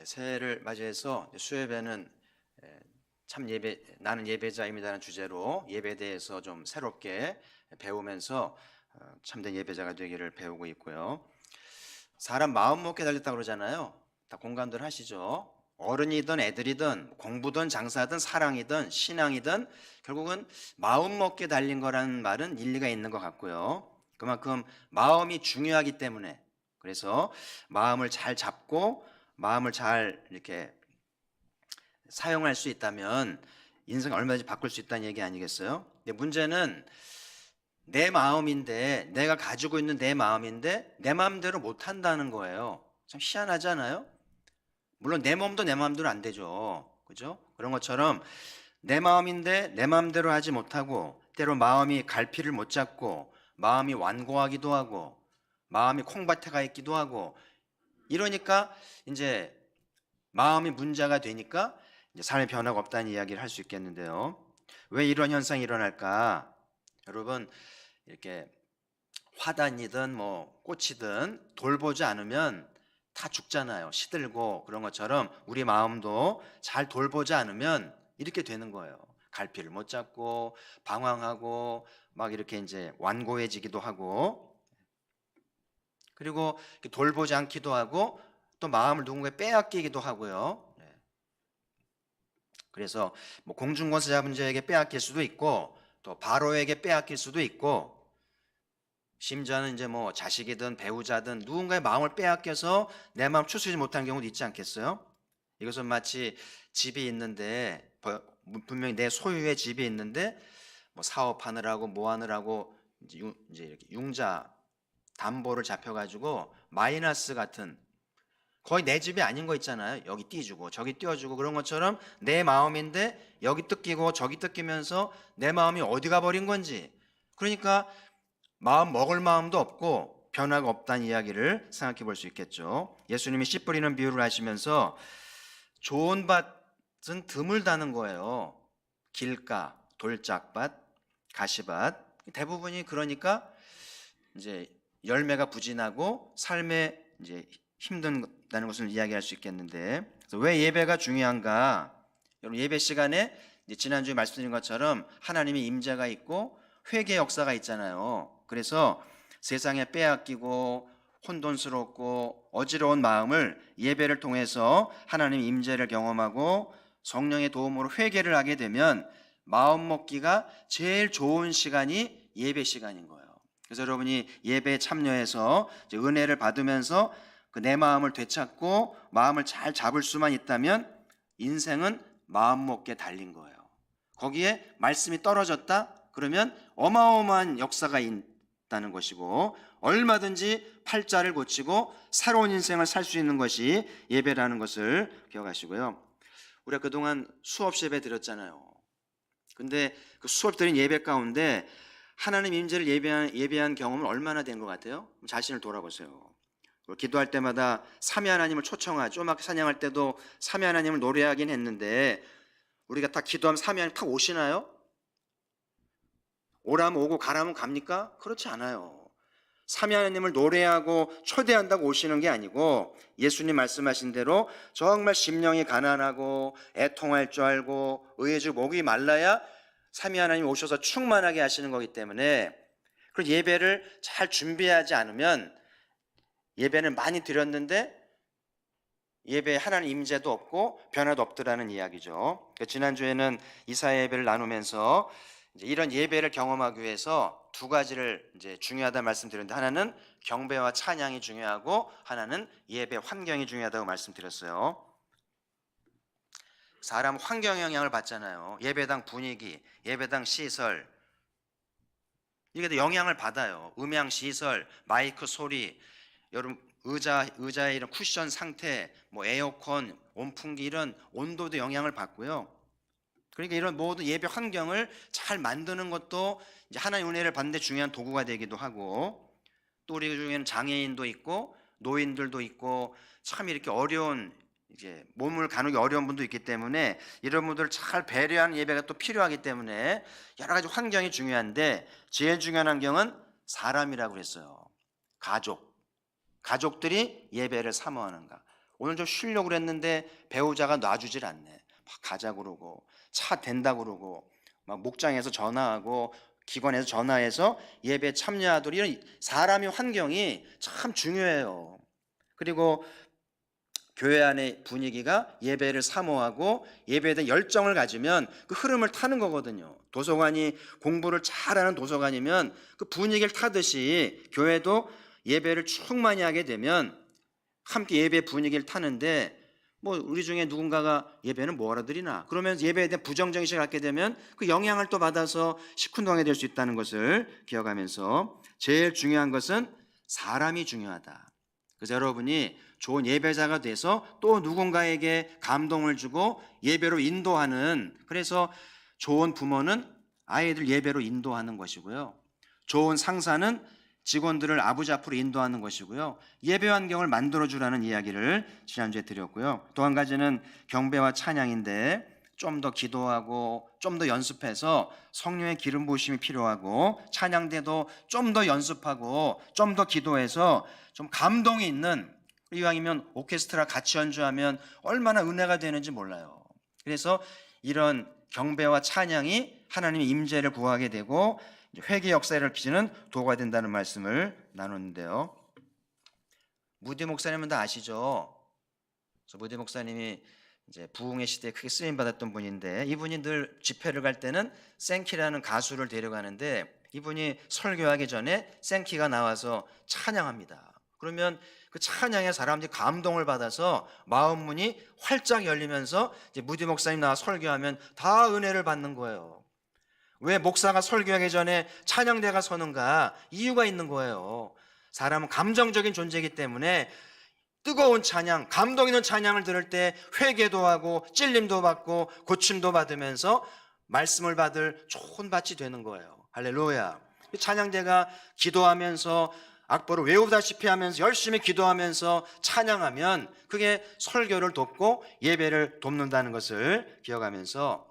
새해를 맞이해서 수요예배는 참 예배, 나는 예배자입니다라는 주제로 예배에 대해서 좀 새롭게 배우면서 참된 예배자가 되기를 배우고 있고요. 사람 마음 먹게 달렸다고 그러잖아요. 다 공감들 하시죠? 어른이든 애들이든 공부든 장사든 사랑이든 신앙이든 결국은 마음 먹게 달린 거라는 말은 일리가 있는 것 같고요. 그만큼 마음이 중요하기 때문에, 그래서 마음을 잘 잡고 마음을 잘 이렇게 사용할 수 있다면 인생 얼마든지 바꿀 수 있다는 얘기 아니겠어요? 근데 문제는 내 마음인데, 내가 가지고 있는 내 마음인데 내 마음대로 못 한다는 거예요. 참 희한하잖아요. 물론 내 몸도 내 마음대로 안 되죠. 그죠? 그런 것처럼 내 마음인데 내 마음대로 하지 못하고, 때로 마음이 갈피를 못 잡고 마음이 완고하기도 하고 마음이 콩밭에 가 있기도 하고, 이러니까 이제 마음이 문제가 되니까 이제 삶의 변화가 없다는 이야기를 할 수 있겠는데요. 왜 이런 현상이 일어날까? 여러분, 이렇게 화단이든 뭐 꽃이든 돌보지 않으면 다 죽잖아요. 시들고. 그런 것처럼 우리 마음도 잘 돌보지 않으면 이렇게 되는 거예요. 갈피를 못 잡고 방황하고 막 이렇게 이제 완고해지기도 하고, 그리고 돌보지 않기도 하고 또 마음을 누군가에 빼앗기기도 하고요. 그래서 뭐 공중권세 잡은 자에게 빼앗길 수도 있고 또 바로에게 빼앗길 수도 있고, 심지어는 이제 뭐 자식이든 배우자든 누군가의 마음을 빼앗겨서 내 마음 추스리지 못하는 경우도 있지 않겠어요? 이것은 마치 집이 있는데, 분명히 내 소유의 집이 있는데 뭐 사업하느라고 뭐 하느라고 이제 이렇게 융자 담보를 잡혀가지고 마이너스 같은, 거의 내 집이 아닌 거 있잖아요. 여기 띄주고 저기 띄워주고 그런 것처럼 내 마음인데 여기 뜯기고 저기 뜯기면서 내 마음이 어디 가버린 건지, 그러니까 마음 먹을 마음도 없고 변화가 없다는 이야기를 생각해 볼 수 있겠죠. 예수님이 씨 뿌리는 비유를 하시면서 좋은 밭은 드물다는 거예요. 길가, 돌짝밭, 가시밭, 대부분이 그러니까 이제 열매가 부진하고 삶에 이제 힘든다는 것을 이야기할 수 있겠는데, 그래서 왜 예배가 중요한가? 여러분, 예배 시간에 지난주에 말씀드린 것처럼 하나님의 임재가 있고 회개 역사가 있잖아요. 그래서 세상에 빼앗기고 혼돈스럽고 어지러운 마음을 예배를 통해서 하나님 임재를 경험하고 성령의 도움으로 회개를 하게 되면 마음 먹기가 제일 좋은 시간이 예배 시간인 거예요. 그래서 여러분이 예배에 참여해서 은혜를 받으면서 그 내 마음을 되찾고 마음을 잘 잡을 수만 있다면 인생은 마음 먹게 달린 거예요. 거기에 말씀이 떨어졌다? 그러면 어마어마한 역사가 있다는 것이고, 얼마든지 팔자를 고치고 새로운 인생을 살 수 있는 것이 예배라는 것을 기억하시고요. 우리가 그동안 수없이 예배 드렸잖아요. 근데 그 수업 드린 예배 가운데 하나님 임재를 예배한 경험은 얼마나 된 것 같아요? 자신을 돌아보세요. 기도할 때마다 삼위 하나님을 초청하죠. 막 찬양할 때도 삼위 하나님을 노래하긴 했는데 우리가 딱 기도하면 삼위 하나님 탁 오시나요? 오라면 오고 가라면 갑니까? 그렇지 않아요. 삼위 하나님을 노래하고 초대한다고 오시는 게 아니고, 예수님 말씀하신 대로 정말 심령이 가난하고 애통할 줄 알고 의의 주 목이 말라야 삼위 하나님이 오셔서 충만하게 하시는 거기 때문에, 그 예배를 잘 준비하지 않으면 예배는 많이 드렸는데 예배에 하나님 임재도 없고 변화도 없더라는 이야기죠. 지난주에는 이사야 예배를 나누면서 이런 예배를 경험하기 위해서 두 가지를 이제 중요하다 말씀드렸는데, 하나는 경배와 찬양이 중요하고 하나는 예배 환경이 중요하다고 말씀드렸어요. 사람 환경 영향을 받잖아요. 예배당 분위기, 예배당 시설, 이게 영향을 받아요. 음향 시설, 마이크 소리, 여러분 의자의 이런 쿠션 상태, 뭐 에어컨, 온풍기, 이런 온도도 영향을 받고요. 그러니까 이런 모든 예배 환경을 잘 만드는 것도 이제 하나님의 은혜를 받는데 중요한 도구가 되기도 하고, 또 우리 중에는 장애인도 있고 노인들도 있고 참 이렇게 어려운, 이제 몸을 가누기 어려운 분도 있기 때문에 이런 분들을 잘 배려하는 예배가 또 필요하기 때문에 여러 가지 환경이 중요한데, 제일 중요한 환경은 사람이라고 그랬어요. 가족들이 예배를 사모하는가, 오늘 좀 쉬려고 그랬는데 배우자가 놔주질 않네. 막 가자 그러고 차 된다 그러고 막 목장에서 전화하고 기관에서 전화해서 예배 참여하도록 이런 사람의 환경이 참 중요해요. 그리고 교회 안의 분위기가 예배를 사모하고 예배에 대한 열정을 가지면 그 흐름을 타는 거거든요. 도서관이 공부를 잘하는 도서관이면 그 분위기를 타듯이 교회도 예배를 충만히 하게 되면 함께 예배 분위기를 타는데 뭐 우리 중에 누군가가 예배는 뭐 알아들이나 그러면 예배에 대한 부정적인 시각을 갖게 되면 그 영향을 또 받아서 시큰둥하게 될 수 있다는 것을 기억하면서 제일 중요한 것은 사람이 중요하다. 그래서 여러분이 좋은 예배자가 돼서 또 누군가에게 감동을 주고 예배로 인도하는, 그래서 좋은 부모는 아이들 예배로 인도하는 것이고요. 좋은 상사는 직원들을 아버지 앞으로 인도하는 것이고요. 예배 환경을 만들어주라는 이야기를 지난주에 드렸고요. 또 한 가지는 경배와 찬양인데 좀 더 기도하고 좀 더 연습해서 성령의 기름 부으심이 필요하고, 찬양대도 좀 더 연습하고 좀 더 기도해서 좀 감동이 있는, 이왕이면 오케스트라 같이 연주하면 얼마나 은혜가 되는지 몰라요. 그래서 이런 경배와 찬양이 하나님의 임재를 구하게 되고 회개 역사를 빚는 도구가 된다는 말씀을 나눴는데요. 무디 목사님은 다 아시죠? 무디 목사님이 이제 부흥의 시대에 크게 쓰임 받았던 분인데, 이분이 늘 집회를 갈 때는 생키라는 가수를 데려가는데 이분이 설교하기 전에 생키가 나와서 찬양합니다. 그러면 그 찬양에 사람들이 감동을 받아서 마음 문이 활짝 열리면서 이제 무디 목사님 나와 설교하면 다 은혜를 받는 거예요. 왜 목사가 설교하기 전에 찬양대가 서는가? 이유가 있는 거예요. 사람은 감정적인 존재이기 때문에 뜨거운 찬양, 감동 있는 찬양을 들을 때 회개도 하고 찔림도 받고 고침도 받으면서 말씀을 받을 좋은 밭이 되는 거예요. 할렐루야. 찬양대가 기도하면서 악보를 외우다시피 하면서 열심히 기도하면서 찬양하면 그게 설교를 돕고 예배를 돕는다는 것을 기억하면서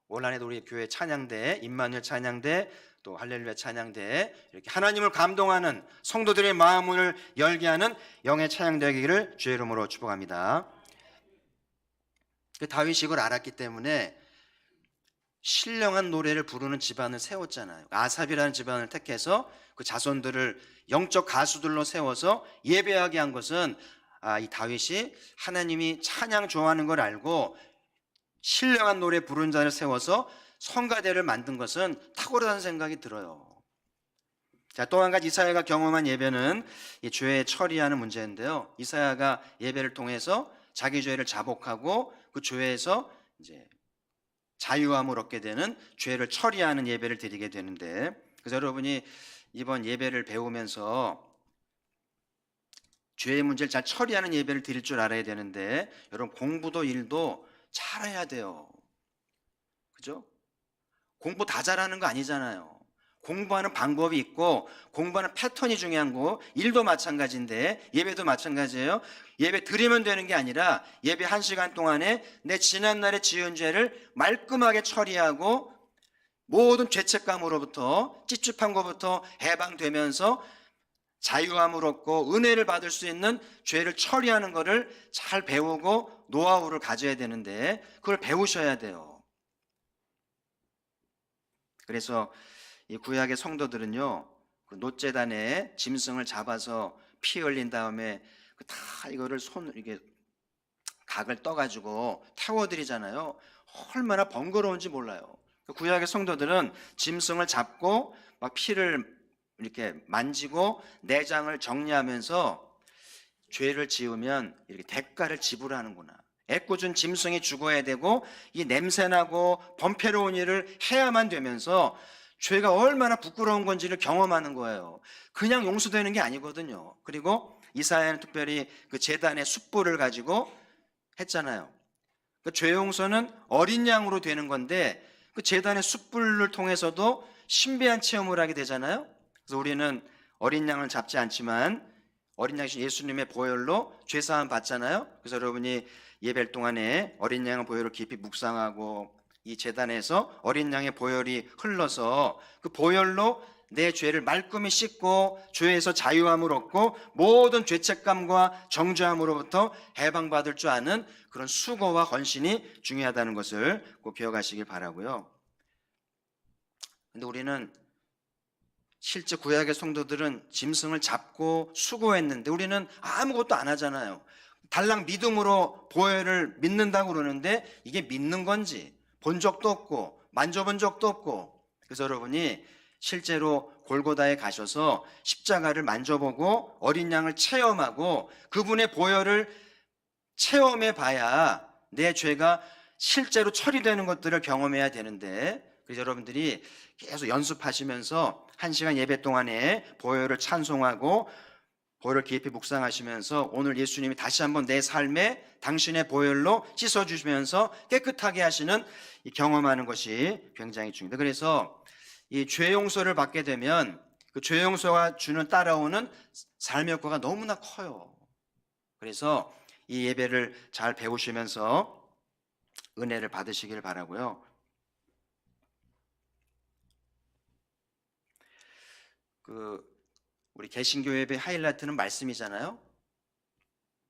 올 한해도 우리 교회 찬양대, 임마누엘 찬양대, 또 할렐루야 찬양대, 이렇게 하나님을 감동하는 성도들의 마음을 열게 하는 영의 찬양대 되기를 주의 이름으로 축복합니다. 다윗이 이걸 알았기 때문에 신령한 노래를 부르는 집안을 세웠잖아요. 아삽이라는 집안을 택해서 그 자손들을 영적 가수들로 세워서 예배하게 한 것은 이 다윗이 하나님이 찬양 좋아하는 걸 알고 신령한 노래 부르는 자를 세워서 성가대를 만든 것은 탁월하다는 생각이 들어요. 자, 또 한 가지 이사야가 경험한 예배는 이 죄 처리하는 문제인데요. 이사야가 예배를 통해서 자기 죄를 자복하고 그 죄에서 이제 자유함을 얻게 되는 죄를 처리하는 예배를 드리게 되는데, 그래서 여러분이 이번 예배를 배우면서 죄의 문제를 잘 처리하는 예배를 드릴 줄 알아야 되는데, 여러분 공부도 일도 잘해야 돼요. 그죠? 공부 다 잘하는 거 아니잖아요. 공부하는 방법이 있고 공부하는 패턴이 중요한 거, 일도 마찬가지인데 예배도 마찬가지예요. 예배 드리면 되는 게 아니라 예배 1시간 동안에 내 지난날의 지은 죄를 말끔하게 처리하고 모든 죄책감으로부터 찝찝한 것부터 해방되면서 자유함을 얻고 은혜를 받을 수 있는 죄를 처리하는 것을 잘 배우고 노하우를 가져야 되는데 그걸 배우셔야 돼요. 그래서 이 구약의 성도들은요, 그 놋재단에 짐승을 잡아서 피 흘린 다음에 다 이거를 이게 각을 떠가지고 태워드리잖아요. 얼마나 번거로운지 몰라요. 구약의 성도들은 짐승을 잡고 막 피를 이렇게 만지고 내장을 정리하면서 죄를 지으면 이렇게 대가를 지불하는구나. 애꿎은 짐승이 죽어야 되고 이 냄새나고 번패로운 일을 해야만 되면서 죄가 얼마나 부끄러운 건지를 경험하는 거예요. 그냥 용서되는 게 아니거든요. 그리고 이사야는 특별히 그 제단의 숯불을 가지고 했잖아요. 그 죄 용서는 어린 양으로 되는 건데 그 제단의 숯불을 통해서도 신비한 체험을 하게 되잖아요. 그래서 우리는 어린 양을 잡지 않지만 어린 양이신 예수님의 보혈로 죄사함 받잖아요. 그래서 여러분이 예배 동안에 어린 양의 보혈을 깊이 묵상하고 이 제단에서 어린 양의 보혈이 흘러서 그 보혈로 내 죄를 말끔히 씻고 죄에서 자유함을 얻고 모든 죄책감과 정죄함으로부터 해방받을 줄 아는 그런 수고와 헌신이 중요하다는 것을 꼭 기억하시길 바라고요. 근데 우리는 실제 구약의 성도들은 짐승을 잡고 수고했는데 우리는 아무것도 안 하잖아요. 달랑 믿음으로 보혈을 믿는다고 그러는데 이게 믿는 건지 본 적도 없고 만져본 적도 없고, 그래서 여러분이 실제로 골고다에 가셔서 십자가를 만져보고 어린 양을 체험하고 그분의 보혈을 체험해 봐야 내 죄가 실제로 처리되는 것들을 경험해야 되는데, 그래서 여러분들이 계속 연습하시면서 1시간 예배 동안에 보혈을 찬송하고 보혈을 깊이 묵상하시면서 오늘 예수님이 다시 한번 내 삶에 당신의 보혈로 씻어주시면서 깨끗하게 하시는 이 경험하는 것이 굉장히 중요합니다. 그래서 이 죄 용서를 받게 되면 그 죄 용서가 주는 따라오는 삶의 효과가 너무나 커요. 그래서 이 예배를 잘 배우시면서 은혜를 받으시길 바라고요. 우리 개신교 예배 하이라이트는 말씀이잖아요.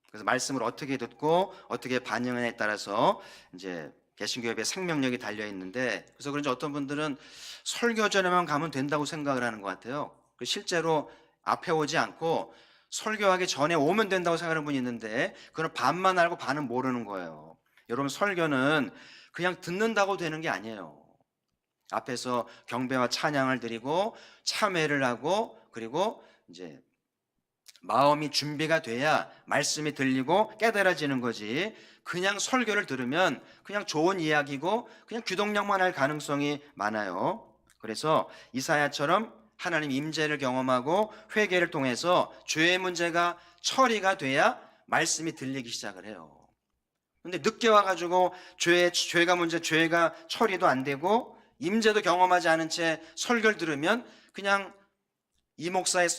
그래서 말씀을 어떻게 듣고 어떻게 반응에 따라서 이제 개신교 예배 생명력이 달려 있는데, 그래서 그런지 어떤 분들은 설교전에만 가면 된다고 생각을 하는 것 같아요. 실제로 앞에 오지 않고 설교하기 전에 오면 된다고 생각하는 분이 있는데 그건 반만 알고 반은 모르는 거예요. 여러분, 설교는 그냥 듣는다고 되는 게 아니에요. 앞에서 경배와 찬양을 드리고 참회를 하고 그리고 이제 마음이 준비가 돼야 말씀이 들리고 깨달아지는 거지, 그냥 설교를 들으면 그냥 좋은 이야기고 그냥 귀동냥만 할 가능성이 많아요. 그래서 이사야처럼 하나님 임재를 경험하고 회개를 통해서 죄의 문제가 처리가 돼야 말씀이 들리기 시작을 해요. 근데 늦게 와가지고 죄가 문제, 죄가 처리도 안 되고 임재도 경험하지 않은 채 설교를 들으면 그냥 이 목사의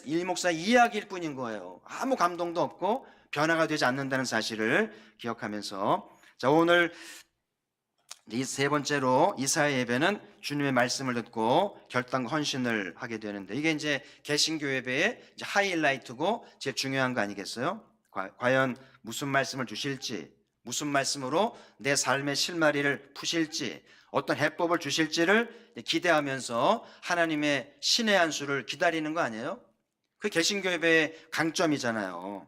이야기일 뿐인 거예요. 아무 감동도 없고 변화가 되지 않는다는 사실을 기억하면서, 자, 오늘 이 세 번째로 이사야 예배는 주님의 말씀을 듣고 결단과 헌신을 하게 되는데, 이게 이제 개신교 예배의 이제 하이라이트고 제일 중요한 거 아니겠어요? 과연 무슨 말씀을 주실지, 무슨 말씀으로 내 삶의 실마리를 푸실지, 어떤 해법을 주실지를 기대하면서 하나님의 신의 한 수를 기다리는 거 아니에요? 그게 개신교 예배의 강점이잖아요.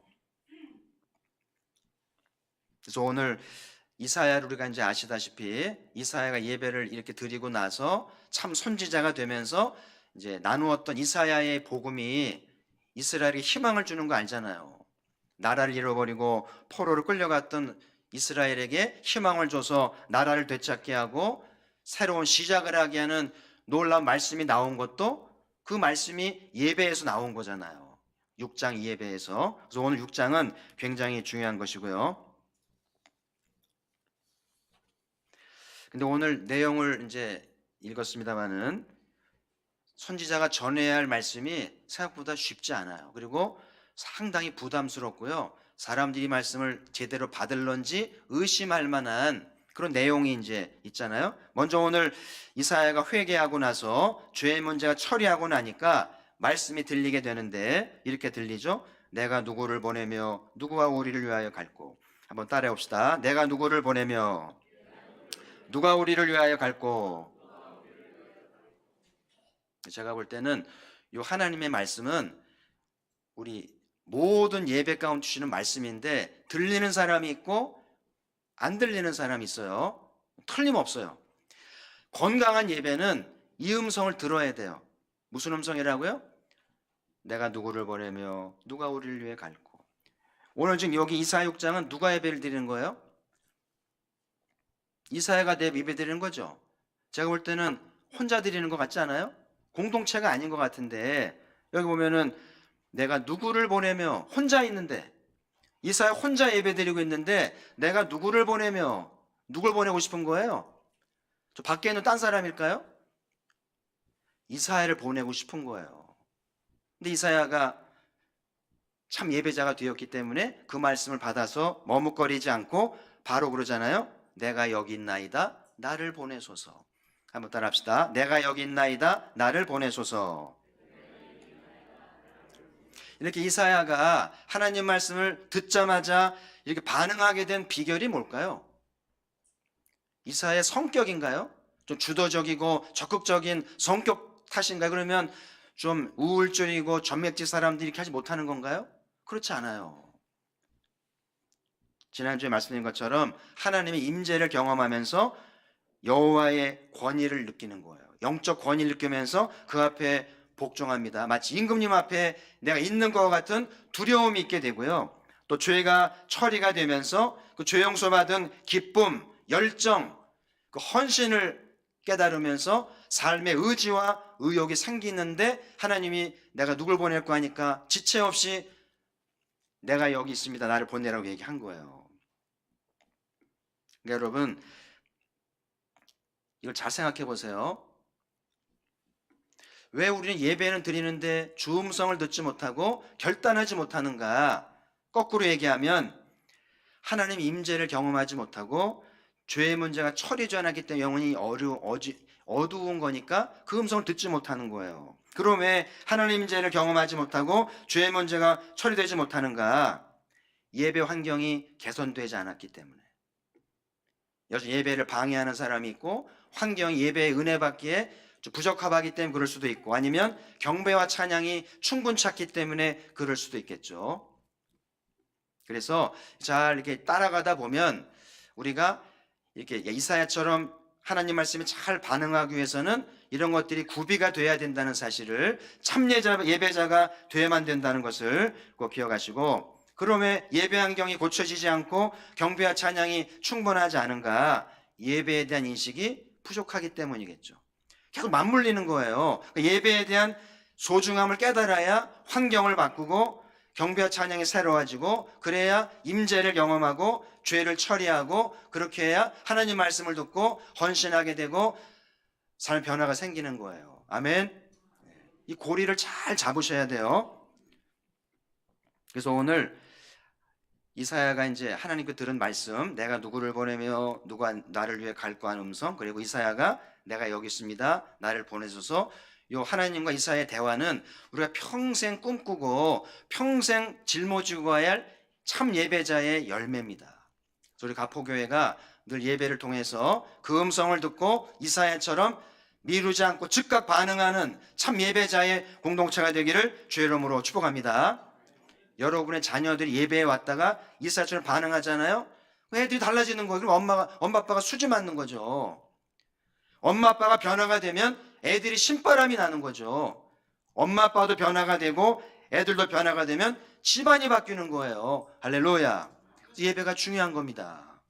그래서 오늘 이사야를 우리가 이제 아시다시피 이사야가 예배를 이렇게 드리고 나서 참 선지자가 되면서 이제 나누었던 이사야의 복음이 이스라엘에게 희망을 주는 거 알잖아요. 나라를 잃어버리고 포로로 끌려갔던 이스라엘에게 희망을 줘서 나라를 되찾게 하고 새로운 시작을 하게 하는 놀라운 말씀이 나온 것도 그 말씀이 예배에서 나온 거잖아요. 6장 예배에서. 그래서 오늘 6장은 굉장히 중요한 것이고요. 근데 오늘 내용을 이제 읽었습니다만은 선지자가 전해야 할 말씀이 생각보다 쉽지 않아요. 그리고 상당히 부담스럽고요. 사람들이 말씀을 제대로 받을런지 의심할 만한 그런 내용이 이제 있잖아요. 먼저 오늘 이사야가 회개하고 나서 죄의 문제가 처리하고 나니까 말씀이 들리게 되는데 이렇게 들리죠. 내가 누구를 보내며 누구와 우리를 위하여 갈고. 한번 따라해 봅시다. 내가 누구를 보내며 누가 우리를 위하여 갈고. 제가 볼 때는 이 하나님의 말씀은 우리 모든 예배 가운데 주시는 말씀인데 들리는 사람이 있고 안 들리는 사람이 있어요. 틀림없어요. 건강한 예배는 이 음성을 들어야 돼요. 무슨 음성이라고요? 내가 누구를 보내며 누가 우리를 위해 갈고. 오늘 지금 여기 이사야 6장은 누가 예배를 드리는 거예요? 이사야가 내 예배 드리는 거죠. 제가 볼 때는 혼자 드리는 것 같지 않아요? 공동체가 아닌 것 같은데 여기 보면은 내가 누구를 보내며 혼자 있는데 이사야 혼자 예배 드리고 있는데 내가 누구를 보내며 누굴 보내고 싶은 거예요? 저 밖에 있는 딴 사람일까요? 이사야를 보내고 싶은 거예요. 근데 이사야가 참 예배자가 되었기 때문에 그 말씀을 받아서 머뭇거리지 않고 바로 그러잖아요. 내가 여기 있나이다 나를 보내소서. 한번 따라합시다. 내가 여기 있나이다 나를 보내소서. 이렇게 이사야가 하나님 말씀을 듣자마자 이렇게 반응하게 된 비결이 뭘까요? 이사야의 성격인가요? 좀 주도적이고 적극적인 성격 탓인가요? 그러면 좀 우울증이고 전맥지 사람들이 이렇게 하지 못하는 건가요? 그렇지 않아요. 지난주에 말씀드린 것처럼 하나님의 임재를 경험하면서 여호와의 권위를 느끼는 거예요. 영적 권위를 느끼면서 그 앞에 복종합니다. 마치 임금님 앞에 내가 있는 것과 같은 두려움이 있게 되고요. 또 죄가 처리가 되면서 그 죄 용서받은 기쁨, 열정, 그 헌신을 깨달으면서 삶의 의지와 의욕이 생기는데 하나님이 내가 누굴 보낼까 하니까 지체 없이 내가 여기 있습니다. 나를 보내라고 얘기한 거예요. 그러니까 여러분 이걸 잘 생각해 보세요. 왜 우리는 예배는 드리는데 주 음성을 듣지 못하고 결단하지 못하는가? 거꾸로 얘기하면 하나님 임재를 경험하지 못하고 죄의 문제가 처리되지 않았기 때문에 영혼이 어두운 거니까 그 음성을 듣지 못하는 거예요. 그럼 왜 하나님 임재를 경험하지 못하고 죄의 문제가 처리되지 못하는가? 예배 환경이 개선되지 않았기 때문에. 여기서 예배를 방해하는 사람이 있고 환경이 예배의 은혜 받기에 좀 부적합하기 때문에 그럴 수도 있고 아니면 경배와 찬양이 충분치 않기 때문에 그럴 수도 있겠죠. 그래서 잘 이렇게 따라가다 보면 우리가 이렇게 이사야처럼 하나님 말씀에 잘 반응하기 위해서는 이런 것들이 구비가 돼야 된다는 사실을 참 예배자가 돼야만 된다는 것을 꼭 기억하시고 그러면 예배 환경이 고쳐지지 않고 경배와 찬양이 충분하지 않은가? 예배에 대한 인식이 부족하기 때문이겠죠. 계속 맞물리는 거예요. 예배에 대한 소중함을 깨달아야 환경을 바꾸고 경배와 찬양이 새로워지고 그래야 임재를 경험하고 죄를 처리하고 그렇게 해야 하나님 말씀을 듣고 헌신하게 되고 삶의 변화가 생기는 거예요. 아멘. 이 고리를 잘 잡으셔야 돼요. 그래서 오늘 이사야가 이제 하나님께 들은 말씀, 내가 누구를 보내며 누가 나를 위해 갈고 하는 음성, 그리고 이사야가 내가 여기 있습니다. 나를 보내소서. 요 하나님과 이사야의 대화는 우리가 평생 꿈꾸고 평생 짊어지고 가야 할 참 예배자의 열매입니다. 그래서 우리 가포교회가 늘 예배를 통해서 그 음성을 듣고 이사야처럼 미루지 않고 즉각 반응하는 참 예배자의 공동체가 되기를 주의 이름으로 축복합니다. 여러분의 자녀들이 예배에 왔다가 이사야처럼 반응하잖아요. 애들이 달라지는 거예요. 그럼 엄마 아빠가 수지 맞는 거죠. 엄마 아빠가 변화가 되면 애들이 신바람이 나는 거죠. 엄마 아빠도 변화가 되고 애들도 변화가 되면 집안이 바뀌는 거예요. 할렐루야. 예배가 중요한 겁니다.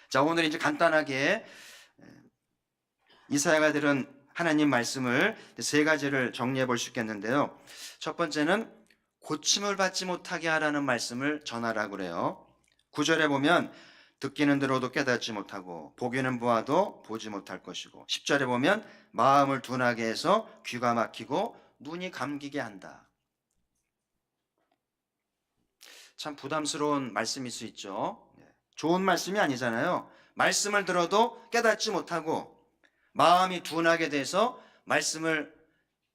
자, 오늘 이제 간단하게 이사야가 들은 하나님 말씀을 세 가지를 정리해 볼 수 있겠는데요. 첫 번째는 고침을 받지 못하게 하라는 말씀을 전하라고 그래요. 9절에 보면 듣기는 들어도 깨닫지 못하고 보기는 보아도 보지 못할 것이고 10절에 보면 마음을 둔하게 해서 귀가 막히고 눈이 감기게 한다. 참 부담스러운 말씀일 수 있죠. 좋은 말씀이 아니잖아요. 말씀을 들어도 깨닫지 못하고 마음이 둔하게 돼서 말씀을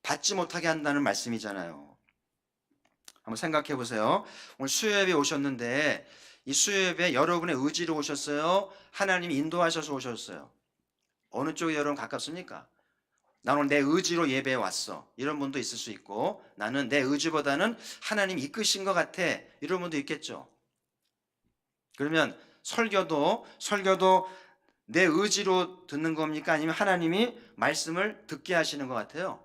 받지 못하게 한다는 말씀이잖아요. 한번 생각해 보세요. 오늘 수요예배 오셨는데 이 수요예배 여러분의 의지로 오셨어요? 하나님이 인도하셔서 오셨어요? 어느 쪽에 여러분 가깝습니까? 나는 오늘 내 의지로 예배에 왔어. 이런 분도 있을 수 있고 나는 내 의지보다는 하나님이 이끄신 것 같아. 이런 분도 있겠죠. 그러면 설교도 내 의지로 듣는 겁니까? 아니면 하나님이 말씀을 듣게 하시는 것 같아요?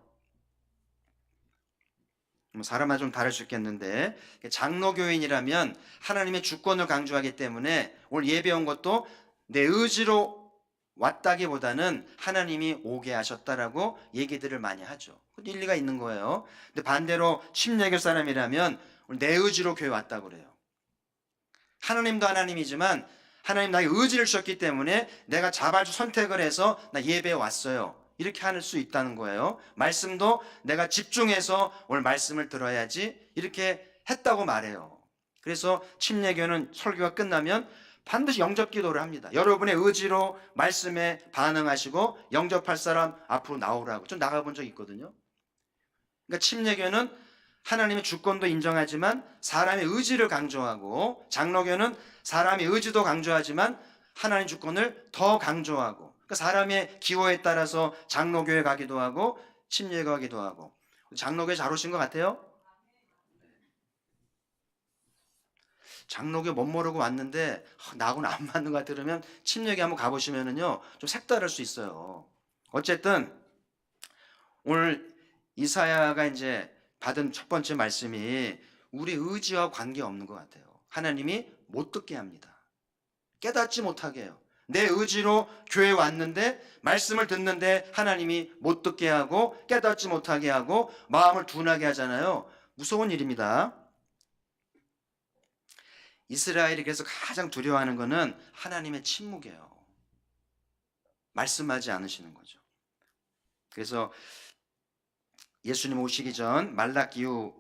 사람마다 좀 다를 수 있겠는데 장로교인이라면 하나님의 주권을 강조하기 때문에 오늘 예배 온 것도 내 의지로 왔다기보다는 하나님이 오게 하셨다라고 얘기들을 많이 하죠. 일리가 있는 거예요. 근데 반대로 침례교 사람이라면 오늘 내 의지로 교회 왔다고 그래요. 하나님도 하나님이지만 하나님 나에게 의지를 주셨기 때문에 내가 자발적 선택을 해서 나 예배에 왔어요. 이렇게 할 수 있다는 거예요. 말씀도 내가 집중해서 오늘 말씀을 들어야지 이렇게 했다고 말해요. 그래서 침례교는 설교가 끝나면 반드시 영접 기도를 합니다. 여러분의 의지로 말씀에 반응하시고 영접할 사람 앞으로 나오라고. 좀 나가본 적 있거든요. 그러니까 침례교는 하나님의 주권도 인정하지만 사람의 의지를 강조하고, 장로교는 사람의 의지도 강조하지만 하나님 주권을 더 강조하고, 그러니까 사람의 기호에 따라서 장로교에 가기도 하고 침례에 가기도 하고. 장로교에 잘 오신 것 같아요? 장로교 못 모르고 왔는데 나하고는 안 맞는 것 같아 그러면 침례교 한번 가보시면은요 좀 색다를 수 있어요. 어쨌든 오늘 이사야가 이제 받은 첫 번째 말씀이 우리 의지와 관계없는 것 같아요. 하나님이 못 듣게 합니다. 깨닫지 못하게 해요. 내 의지로 교회에 왔는데 말씀을 듣는데 하나님이 못 듣게 하고 깨닫지 못하게 하고 마음을 둔하게 하잖아요. 무서운 일입니다. 이스라엘이 그래서 가장 두려워하는 것은 하나님의 침묵이에요. 말씀하지 않으시는 거죠. 그래서 예수님 오시기 전 말라기 이후를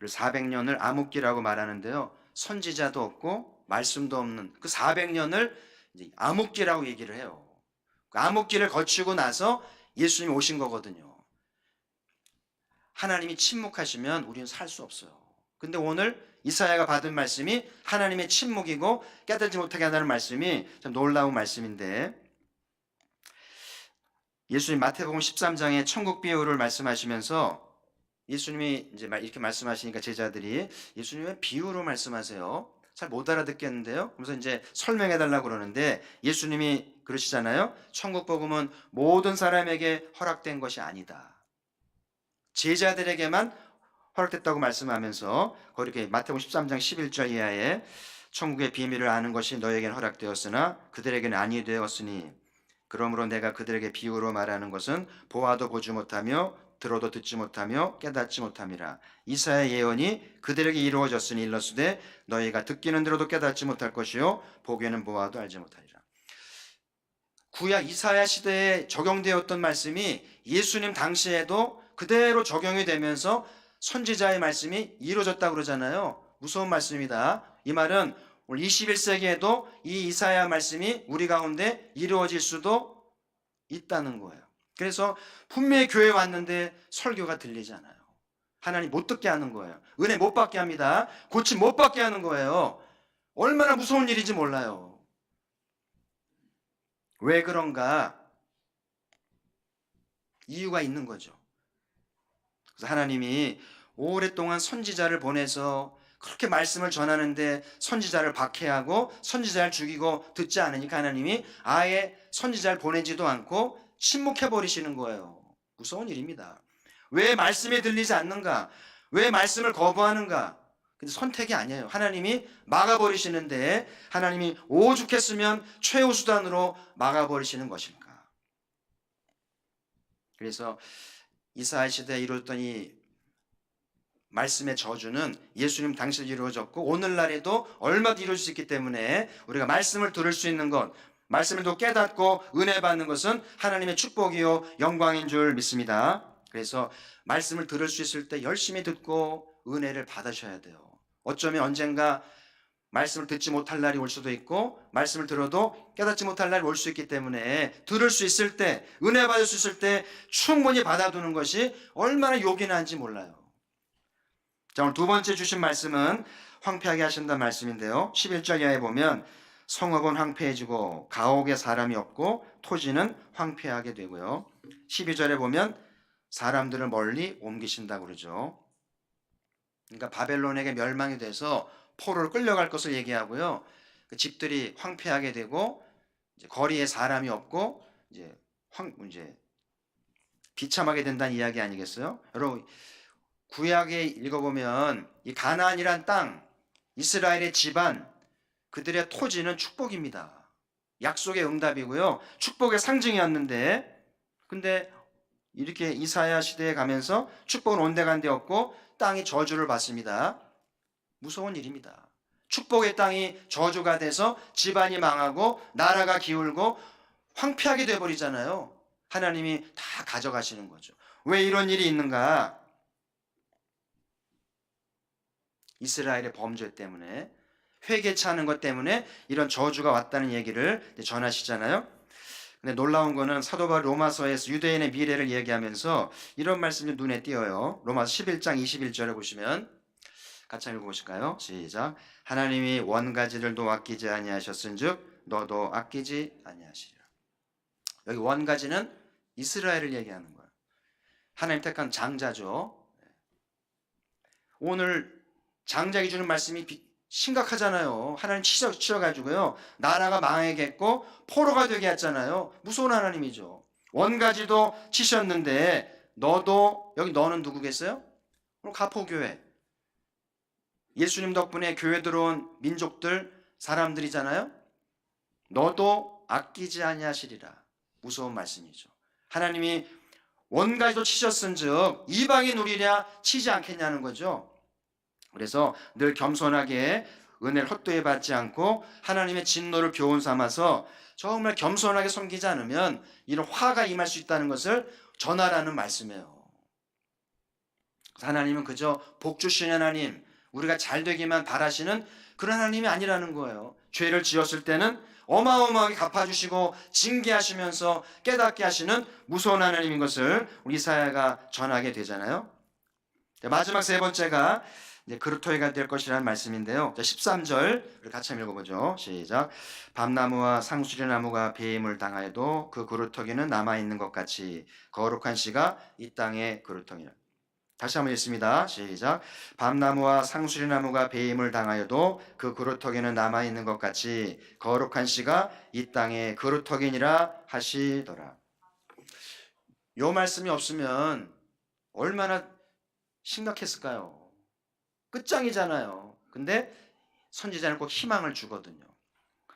400년을 암흑기라고 말하는데요. 선지자도 없고 말씀도 없는 그 400년을 암흑기라고 얘기를 해요. 그 암흑기를 거치고 나서 예수님이 오신 거거든요. 하나님이 침묵하시면 우리는 살 수 없어요. 근데 오늘 이사야가 받은 말씀이 하나님의 침묵이고 깨닫지 못하게 한다는 말씀이 참 놀라운 말씀인데, 예수님 마태복음 13장에 천국 비유를 말씀하시면서 예수님이 이제 이렇게 말씀하시니까 제자들이 예수님 왜 비유로 말씀하세요? 잘 못 알아듣겠는데요. 그래서 이제 설명해 달라고 그러는데 예수님이 그러시잖아요. 천국 복음은 모든 사람에게 허락된 것이 아니다. 제자들에게만 허락됐다고 말씀하면서 거기 마태복음 13장 11절 이하에 천국의 비밀을 아는 것이 너에게는 허락되었으나 그들에게는 아니 되었으니 그러므로 내가 그들에게 비유로 말하는 것은 보아도 보지 못하며 들어도 듣지 못하며 깨닫지 못함이라. 이사야의 예언이 그들에게 이루어졌으니 일러스되 너희가 듣기는 들어도 깨닫지 못할 것이요 보기는 보아도 알지 못하리라. 구약 이사야 시대에 적용되었던 말씀이 예수님 당시에도 그대로 적용이 되면서 선지자의 말씀이 이루어졌다고 그러잖아요. 무서운 말씀입니다. 이 말은 오늘 21세기에도 이 이사야 말씀이 우리 가운데 이루어질 수도 있다는 거예요. 그래서 분명히 교회에 왔는데 설교가 들리지 않아요. 하나님 못 듣게 하는 거예요. 은혜 못 받게 합니다. 고침 못 받게 하는 거예요. 얼마나 무서운 일인지 몰라요. 왜 그런가? 이유가 있는 거죠. 그래서 하나님이 오랫동안 선지자를 보내서 그렇게 말씀을 전하는데 선지자를 박해하고 선지자를 죽이고 듣지 않으니까 하나님이 아예 선지자를 보내지도 않고 침묵해 버리시는 거예요. 무서운 일입니다. 왜 말씀이 들리지 않는가? 왜 말씀을 거부하는가? 근데 선택이 아니에요. 하나님이 막아버리시는데 하나님이 오죽했으면 최후 수단으로 막아버리시는 것일까? 그래서 이스라엘 시대에 이루어졌던 이 말씀의 저주는 예수님 당시에 이루어졌고 오늘날에도 얼마도 이루어질 수 있기 때문에 우리가 말씀을 들을 수 있는 것, 말씀을 또 깨닫고 은혜 받는 것은 하나님의 축복이요 영광인 줄 믿습니다. 그래서 말씀을 들을 수 있을 때 열심히 듣고 은혜를 받으셔야 돼요. 어쩌면 언젠가 말씀을 듣지 못할 날이 올 수도 있고 말씀을 들어도 깨닫지 못할 날이 올 수 있기 때문에 들을 수 있을 때, 은혜 받을 수 있을 때 충분히 받아두는 것이 얼마나 요긴한지 몰라요. 자, 오늘 두 번째 주신 말씀은 황폐하게 하신다는 말씀인데요. 11절 이하에 보면 성읍은 황폐해지고 가옥에 사람이 없고 토지는 황폐하게 되고요. 12절에 보면 사람들을 멀리 옮기신다고 그러죠. 그러니까 바벨론에게 멸망이 돼서 포로로 끌려갈 것을 얘기하고요. 그 집들이 황폐하게 되고 이제 거리에 사람이 없고 이제 비참하게 된다는 이야기 아니겠어요? 여러분 구약에 읽어보면 이 가나안이란 땅, 이스라엘의 집안, 그들의 토지는 축복입니다. 약속의 응답이고요. 축복의 상징이었는데 근데 이렇게 이사야 시대에 가면서 축복은 온데간데 없고 땅이 저주를 받습니다. 무서운 일입니다. 축복의 땅이 저주가 돼서 집안이 망하고 나라가 기울고 황폐하게 돼버리잖아요. 하나님이 다 가져가시는 거죠. 왜 이런 일이 있는가? 이스라엘의 범죄 때문에, 회개치 않은 것 때문에 이런 저주가 왔다는 얘기를 전하시잖아요. 근데 놀라운 거는 사도 바울 로마서에서 유대인의 미래를 얘기하면서 이런 말씀이 눈에 띄어요. 로마서 11장 21절에 보시면 같이 읽어보실까요? 시작. 하나님이 원가지들도 아끼지 아니하셨은즉 너도 아끼지 아니하시리라. 여기 원가지는 이스라엘을 얘기하는 거예요. 하나님 택한 장자죠. 오늘 장자에게 주는 말씀이 심각하잖아요. 하나님 치셔가지고요. 나라가 망하겠고 포로가 되게 했잖아요. 무서운 하나님이죠. 원가지도 치셨는데 너도, 여기 너는 누구겠어요? 오늘 가포교회. 예수님 덕분에 교회 들어온 민족들, 사람들이잖아요. 너도 아끼지 아니하시리라. 무서운 말씀이죠. 하나님이 원가지도 치셨은즉 이방인 우리랴 치지 않겠냐는 거죠. 그래서 늘 겸손하게 은혜를 헛되이 받지 않고 하나님의 진노를 교훈 삼아서 정말 겸손하게 섬기지 않으면 이런 화가 임할 수 있다는 것을 전하라는 말씀이에요. 하나님은 그저 복 주시는 하나님, 우리가 잘 되기만 바라시는 그런 하나님이 아니라는 거예요. 죄를 지었을 때는 어마어마하게 갚아주시고 징계하시면서 깨닫게 하시는 무서운 하나님인 것을 우리 사회가 전하게 되잖아요. 마지막 세 번째가 이제 그루터기가 될 것이라는 말씀인데요. 13절 같이 한번 읽어보죠. 시작. 밤나무와 상수리나무가 배임을 당하여도 그 그루터기는 남아있는 것 같이 거룩한 씨가 이 땅의 그루터기라. 다시 한번 읽습니다. 시작. 밤나무와 상수리나무가 배임을 당하여도 그 그루터기는 남아있는 것 같이 거룩한 씨가 이 땅의 그루터기니라 하시더라. 요 말씀이 없으면 얼마나 심각했을까요? 끝장이잖아요. 근데 선지자는 꼭 희망을 주거든요.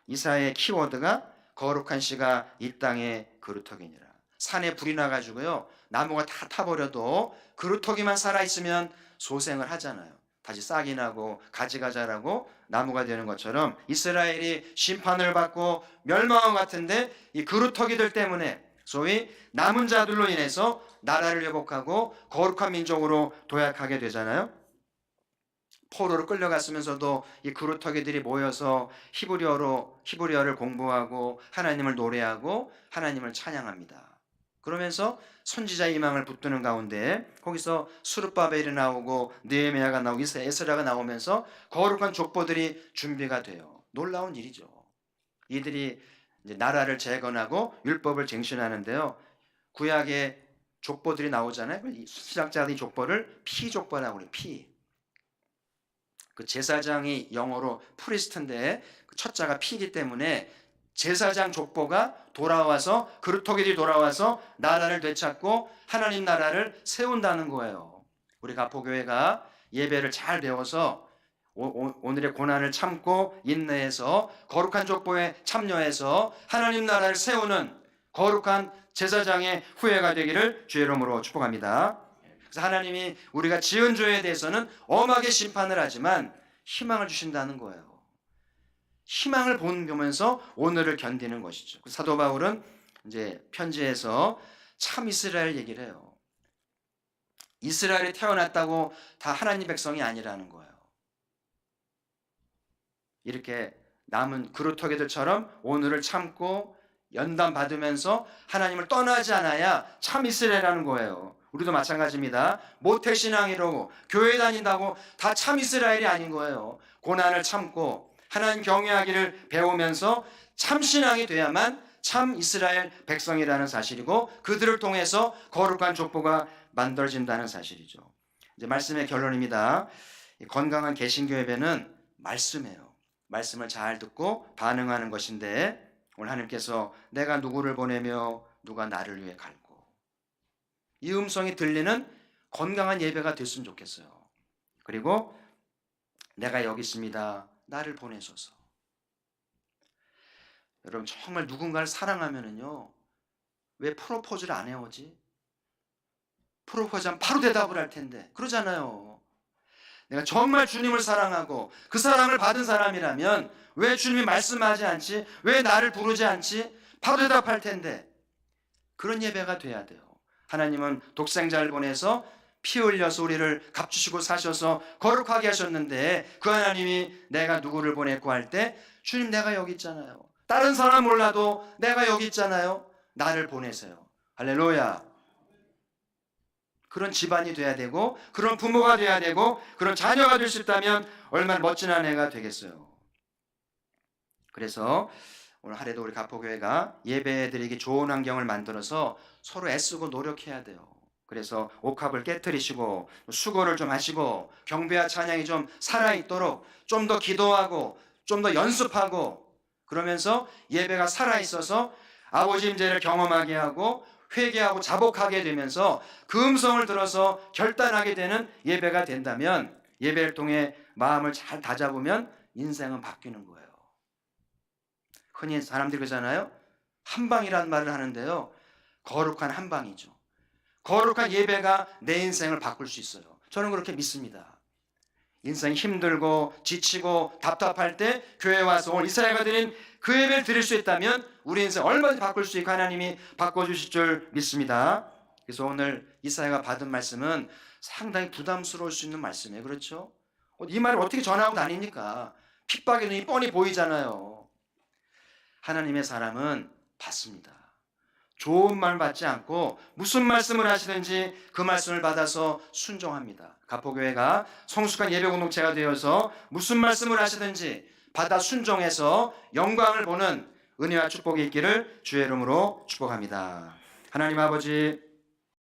이사야의 키워드가 거룩한 씨가 이 땅의 그루터기니라. 산에 불이 나가지고요, 나무가 다 타버려도 그루터기만 살아있으면 소생을 하잖아요. 다시 싹이 나고 가지가 자라고 나무가 되는 것처럼 이스라엘이 심판을 받고 멸망한 것 같은데 이 그루터기들 때문에 소위 남은 자들로 인해서 나라를 회복하고 거룩한 민족으로 도약하게 되잖아요. 포로로 끌려갔으면서도 이 그루터기들이 모여서 히브리어를 공부하고 하나님을 노래하고 하나님을 찬양합니다. 그러면서 선지자의 희망을 붙드는 가운데 거기서 수르바벨이 나오고 느헤미야가 나오고 에스라가 나오면서 거룩한 족보들이 준비가 돼요. 놀라운 일이죠. 이들이 이제 나라를 재건하고 율법을 쟁신하는데요. 구약의 족보들이 나오잖아요. 신학자들이 족보를 피족보라고 그래요. 피. 그 제사장이 영어로 프리스트인데 그 첫자가 피이기 때문에 제사장 족보가 돌아와서 그루터기들이 돌아와서 나라를 되찾고 하나님 나라를 세운다는 거예요. 우리 가포교회가 예배를 잘 배워서 오늘의 고난을 참고 인내해서 거룩한 족보에 참여해서 하나님 나라를 세우는 거룩한 제사장의 후예가 되기를 주의 이름으로 축복합니다. 그래서 하나님이 우리가 지은 죄에 대해서는 엄하게 심판을 하지만 희망을 주신다는 거예요. 희망을 보면서 오늘을 견디는 것이죠. 사도 바울은 이제 편지에서 참 이스라엘 얘기를 해요. 이스라엘이 태어났다고 다 하나님 백성이 아니라는 거예요. 이렇게 남은 그루터기들처럼 오늘을 참고 연단 받으면서 하나님을 떠나지 않아야 참 이스라엘이라는 거예요. 우리도 마찬가지입니다. 모태신앙이라고 교회 다닌다고 다 참 이스라엘이 아닌 거예요. 고난을 참고 하나님 경외하기를 배우면서 참 신앙이 돼야만 참 이스라엘 백성이라는 사실이고 그들을 통해서 거룩한 족보가 만들어진다는 사실이죠. 이제 말씀의 결론입니다. 건강한 개신교 예배는 말씀이에요. 말씀을 잘 듣고 반응하는 것인데 오늘 하나님께서 내가 누구를 보내며 누가 나를 위해 갈고 이 음성이 들리는 건강한 예배가 됐으면 좋겠어요. 그리고 내가 여기 있습니다. 나를 보내소서. 여러분 정말 누군가를 사랑하면은요 왜 프로포즈를 안 해오지? 프로포즈하면 바로 대답을 할 텐데 그러잖아요. 내가 정말 주님을 사랑하고 그 사랑을 받은 사람이라면 왜 주님이 말씀하지 않지? 왜 나를 부르지 않지? 바로 대답할 텐데 그런 예배가 돼야 돼요. 하나님은 독생자를 보내서 피 흘려서 우리를 값주시고 사셔서 거룩하게 하셨는데 그 하나님이 내가 누구를 보냈고 할 때 주님 내가 여기 있잖아요. 다른 사람 몰라도 내가 여기 있잖아요. 나를 보내세요. 할렐루야. 그런 집안이 돼야 되고 그런 부모가 돼야 되고 그런 자녀가 될 수 있다면 얼마나 멋진 아내가 되겠어요. 그래서 오늘 하루에도 우리 가포교회가 예배드리기 좋은 환경을 만들어서 서로 애쓰고 노력해야 돼요. 그래서 옥합을 깨트리시고 수고를 좀 하시고 경배와 찬양이 좀 살아있도록 좀 더 기도하고 좀 더 연습하고 그러면서 예배가 살아있어서 아버지 임재를 경험하게 하고 회개하고 자복하게 되면서 그 음성을 들어서 결단하게 되는 예배가 된다면 예배를 통해 마음을 잘 다잡으면 인생은 바뀌는 거예요. 흔히 사람들이 그러잖아요. 한방이라는 말을 하는데요. 거룩한 한방이죠. 거룩한 예배가 내 인생을 바꿀 수 있어요. 저는 그렇게 믿습니다. 인생이 힘들고 지치고 답답할 때 교회에 와서 오늘 이사야가 드린 그 예배를 드릴 수 있다면 우리 인생 얼마든지 바꿀 수 있고 하나님이 바꿔주실 줄 믿습니다. 그래서 오늘 이사야가 받은 말씀은 상당히 부담스러울 수 있는 말씀이에요. 그렇죠? 이 말을 어떻게 전하고 다닙니까? 핍박의 눈이 뻔히 보이잖아요. 하나님의 사람은 받습니다. 좋은 말 받지 않고 무슨 말씀을 하시든지 그 말씀을 받아서 순종합니다. 가포교회가 성숙한 예배 공동체가 되어서 무슨 말씀을 하시든지 받아 순종해서 영광을 보는 은혜와 축복이 있기를 주의 이름으로 축복합니다. 하나님 아버지,